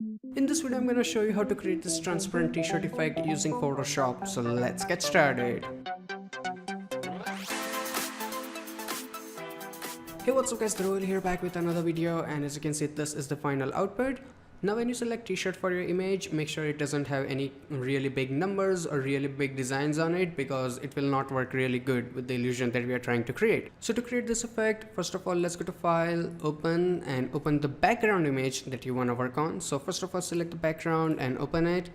In this video I'm going to show you how to create this transparent t-shirt effect using Photoshop. So let's get started. Hey, what's up guys, Dhruv here back with another video, and as you can see this is the final output. Now when you select t-shirt for your image, make sure it doesn't have any really big numbers or really big designs on it, because it will not work really good with the illusion that we are trying to create. So to create this effect, first of all, let's go to File, Open, and open the background image that you want to work on. So first of all, select the background and open it.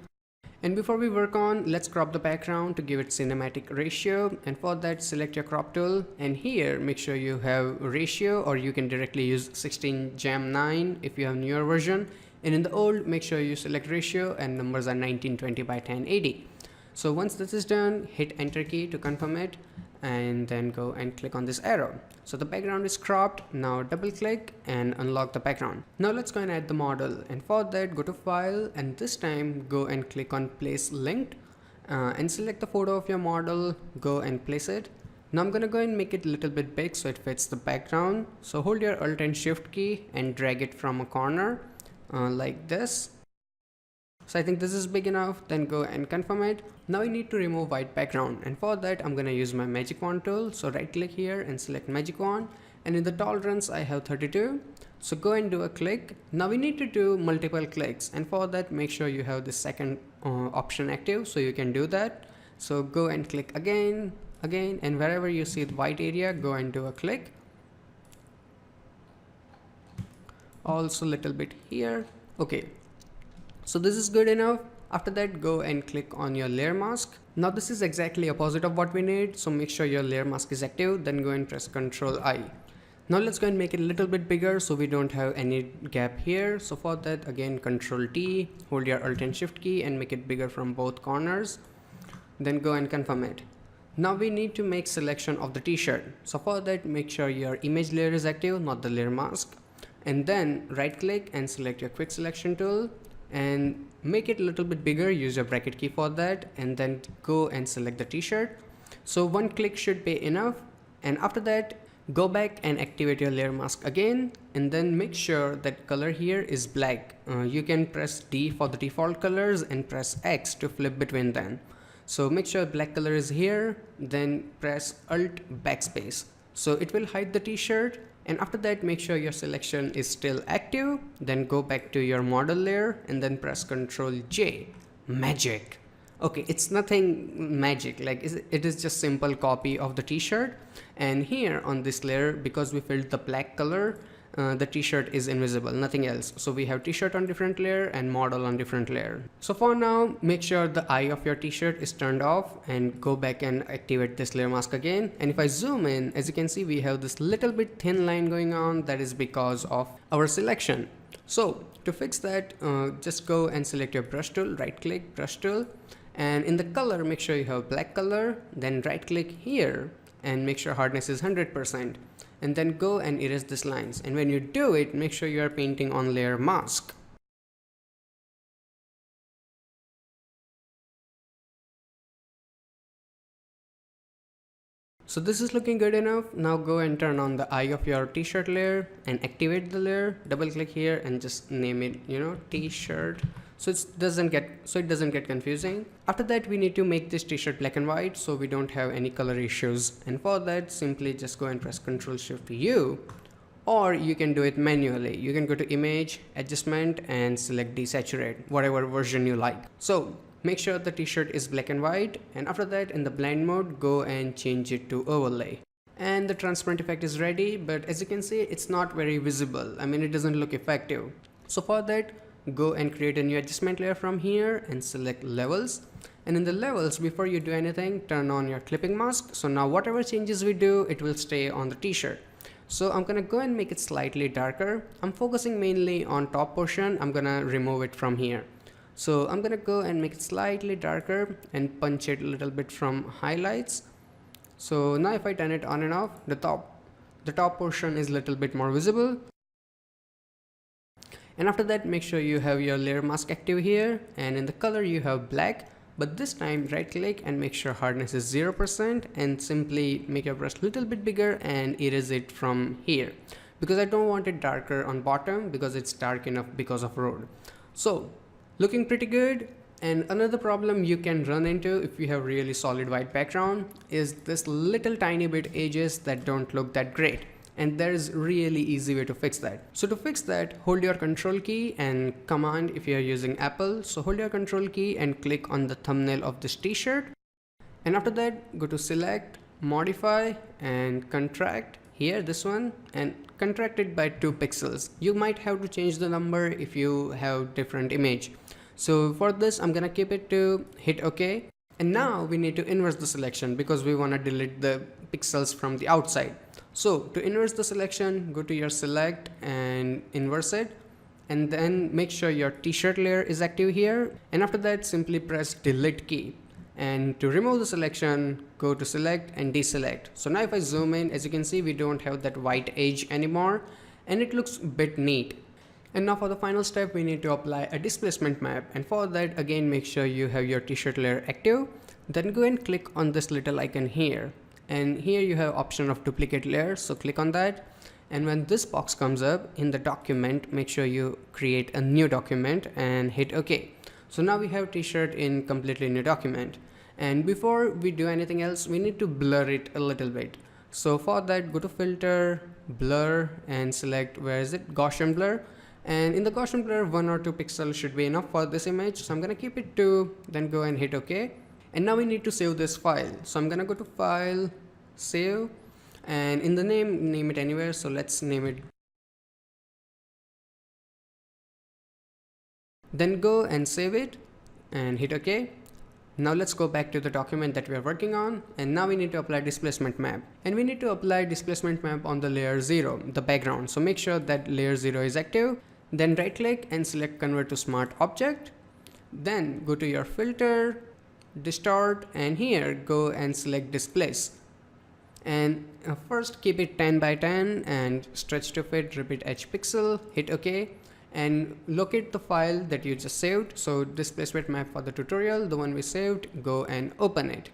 And before we work on, let's crop the background to give it cinematic ratio, and for that select your crop tool, and here make sure you have ratio, or you can directly use 16:9 if you have newer version, and in the old make sure you select ratio and numbers are 1920 by 1080. So once this is done, hit enter key to confirm it, and then go and click on this arrow. So the background is cropped. Now double click and unlock the background. Now let's go and add the model, and for that go to File, and this time go and click on Place Linked, and select the photo of your model, go and place it. Now I'm gonna go and make it a little bit big so it fits the background. So hold your Alt and Shift key and drag it from a corner like this. So I think this is big enough, then go and confirm it. Now I need to remove white background, and for that I'm gonna use my magic wand tool. So right click here and select magic wand, and in the tolerance I have 32. So go and do a click. Now we need to do multiple clicks, and for that make sure you have the second option active so you can do that. So go and click again, and wherever you see the white area, go and do a click. Also a little bit here. Okay, so this is good enough. After that, go and click on your layer mask. Now this is exactly opposite of what we need, so make sure your layer mask is active, then go and press Ctrl I. Now let's go and make it a little bit bigger so we don't have any gap here. So for that, again Ctrl T, hold your Alt and Shift key and make it bigger from both corners, then go and confirm it. Now we need to make selection of the t-shirt. So for that, make sure your image layer is active, not the layer mask, and then right click and select your quick selection tool and make it a little bit bigger. Use your bracket key for that, and then go and select the t-shirt. So one click should be enough, and after that go back and activate your layer mask again, and then make sure that color here is black. You can press D for the default colors and press X to flip between them. So make sure black color is here, then press Alt backspace, so it will hide the t-shirt. And after that, make sure your selection is still active, then go back to your model layer and then press Ctrl J. Magic. Okay, it's nothing magic, like it is just simple copy of the t-shirt. And here on this layer, because we filled the black color, the t-shirt is invisible, nothing else. So we have t-shirt on different layer and model on different layer. So for now, make sure the eye of your t-shirt is turned off, and go back and activate this layer mask again. And if I zoom in, as you can see, we have this little bit thin line going on. That is because of our selection. So to fix that, just go and select your brush tool, right click, brush tool, and in the color, make sure you have black color, then right click here and make sure hardness is 100%. And then go and erase these lines, and when you do it, make sure you are painting on layer mask. So this is looking good enough. Now go and turn on the eye of your t-shirt layer and activate the layer. Double click here and just name it, t-shirt, so it doesn't get confusing. After that, we need to make this t-shirt black and white so we don't have any color issues, and for that simply just go and press Ctrl Shift U, or you can do it manually. You can go to Image, Adjustment, and select Desaturate, whatever version you like. So make sure the t-shirt is black and white, and after that in the blend mode, go and change it to overlay. And the transparent effect is ready, but as you can see, it's not very visible. I mean, it doesn't look effective. So for that, go and create a new adjustment layer from here and select levels. And in the levels, before you do anything, turn on your clipping mask. So now whatever changes we do, it will stay on the t-shirt. So I'm gonna go and make it slightly darker. I'm focusing mainly on top portion. I'm gonna remove it from here. So I'm gonna go and make it slightly darker and punch it a little bit from highlights. So now if I turn it on and off, the top portion is a little bit more visible. And after that, make sure you have your layer mask active here, and in the color you have black, but this time right click and make sure hardness is 0%, and simply make your brush a little bit bigger and erase it from here, because I don't want it darker on bottom because it's dark enough because of road. So looking pretty good. And another problem you can run into if you have really solid white background is this little tiny bit edges that don't look that great. And there is really easy way to fix that. So to fix that, hold your control key and command if you are using Apple. So hold your control key and click on the thumbnail of this t-shirt. And after that, go to select, modify and contract here, this one, and contract it by 2 pixels. You might have to change the number if you have different image. So for this, I'm gonna keep it to hit OK. And now we need to inverse the selection because we want to delete the pixels from the outside. So to inverse the selection, go to your select and inverse it. And then make sure your t-shirt layer is active here. And after that, simply press delete key. And to remove the selection, go to select and deselect. So now if I zoom in, as you can see, we don't have that white edge anymore and it looks a bit neat. And now for the final step, we need to apply a displacement map. And for that, again, make sure you have your t-shirt layer active. Then go and click on this little icon here. And here you have option of duplicate layer. So click on that. And when this box comes up in the document, make sure you create a new document and hit OK. So now we have t-shirt in completely new document. And before we do anything else, we need to blur it a little bit. So for that, go to filter, blur, and select, where is it? Gaussian blur. And in the Gaussian blur, 1 or 2 pixels should be enough for this image. So I'm gonna keep it 2, then go and hit OK. And now we need to save this file. So I'm gonna go to File, Save, and in the name it anywhere. So let's name it. Then go and save it and hit OK. Now let's go back to the document that we are working on, and now we need to apply displacement map. And we need to apply displacement map on the layer 0, the background. So make sure that layer 0 is active. Then right click and select convert to smart object. Then go to your filter, distort, and here go and select displace. And first keep it 10 by 10 and stretch to fit, repeat each pixel, hit OK. And locate the file that you just saved. So displacement map for the tutorial, the one we saved, go and open it.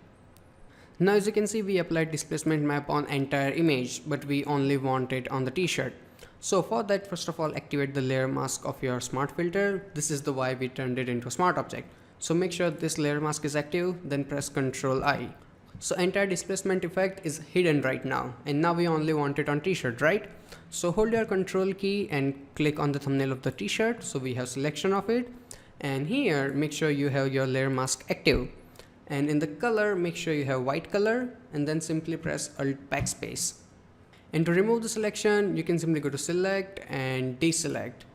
Now as you can see, we applied displacement map on entire image, but we only want it on the t-shirt. So for that, first of all, activate the layer mask of your smart filter. This is the why we turned it into a smart object. So make sure this layer mask is active, then press Ctrl I. So entire displacement effect is hidden right now, and now we only want it on t-shirt, right? So hold your control key and click on the thumbnail of the t-shirt. So we have selection of it, and here make sure you have your layer mask active, and in the color make sure you have white color, and then simply press Alt backspace. And to remove the selection, you can simply go to select and deselect.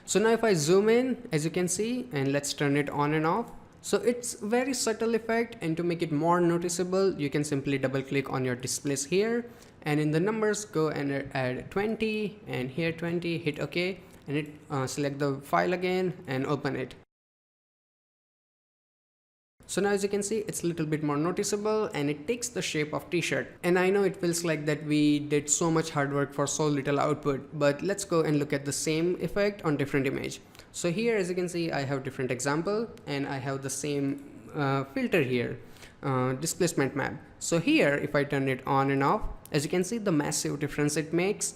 So now if I zoom in, as you can see, and let's turn it on and off. So it's very subtle effect, and to make it more noticeable, you can simply double click on your displays here, and in the numbers go and add 20, and here 20, hit OK, and it select the file again and open it. So now as you can see, it's a little bit more noticeable and it takes the shape of t-shirt. And I know it feels like that we did so much hard work for so little output, but let's go and look at the same effect on different image. So here as you can see, I have different example and I have the same filter here, displacement map. So here if I turn it on and off, as you can see the massive difference it makes.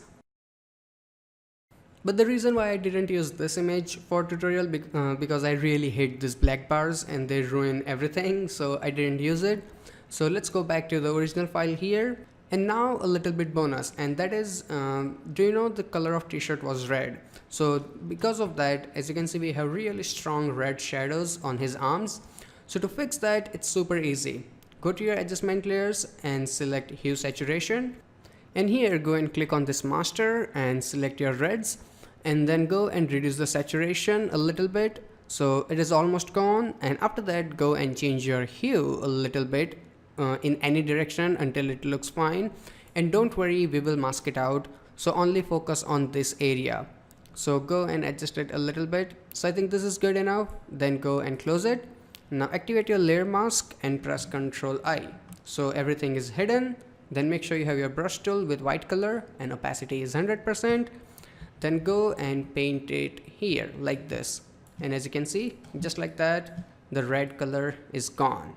But the reason why I didn't use this image for tutorial because I really hate these black bars and they ruin everything, so I didn't use it. So let's go back to the original file here. And now a little bit bonus, and that is, do you know the color of t-shirt was red? So because of that, as you can see, we have really strong red shadows on his arms. So to fix that, it's super easy. Go to your adjustment layers and select hue saturation. And here go and click on this master and select your reds, and then go and reduce the saturation a little bit so it is almost gone. And after that, go and change your hue a little bit in any direction until it looks fine. And don't worry, we will mask it out, so only focus on this area. So go and adjust it a little bit. So I think this is good enough. Then go and close it. Now activate your layer mask and press Ctrl I. So everything is hidden. Then make sure you have your brush tool with white color and opacity is 100%. Then go and paint it here like this. And as you can see, just like that, the red color is gone.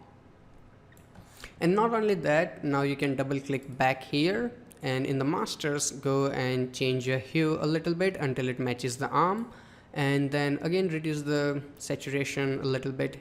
And not only that, now you can double click back here and in the masters, go and change your hue a little bit until it matches the arm. and then again reduce the saturation a little bit,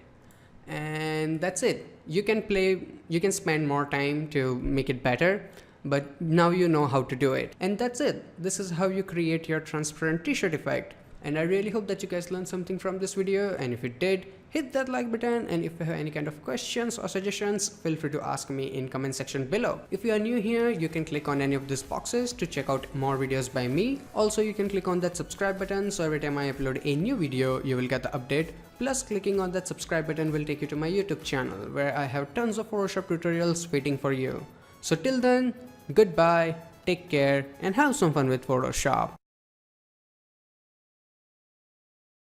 and that's it. You can spend more time to make it better, but now you know how to do it. And that's it. This is how you create your transparent t-shirt effect. And I really hope that you guys learned something from this video, and if you did, hit that like button, and if you have any kind of questions or suggestions, feel free to ask me in comment section below. If you are new here, you can click on any of these boxes to check out more videos by me. Also, you can click on that subscribe button, so every time I upload a new video, you will get the update. Plus, clicking on that subscribe button will take you to my YouTube channel, where I have tons of Photoshop tutorials waiting for you. So till then, goodbye, take care, and have some fun with Photoshop.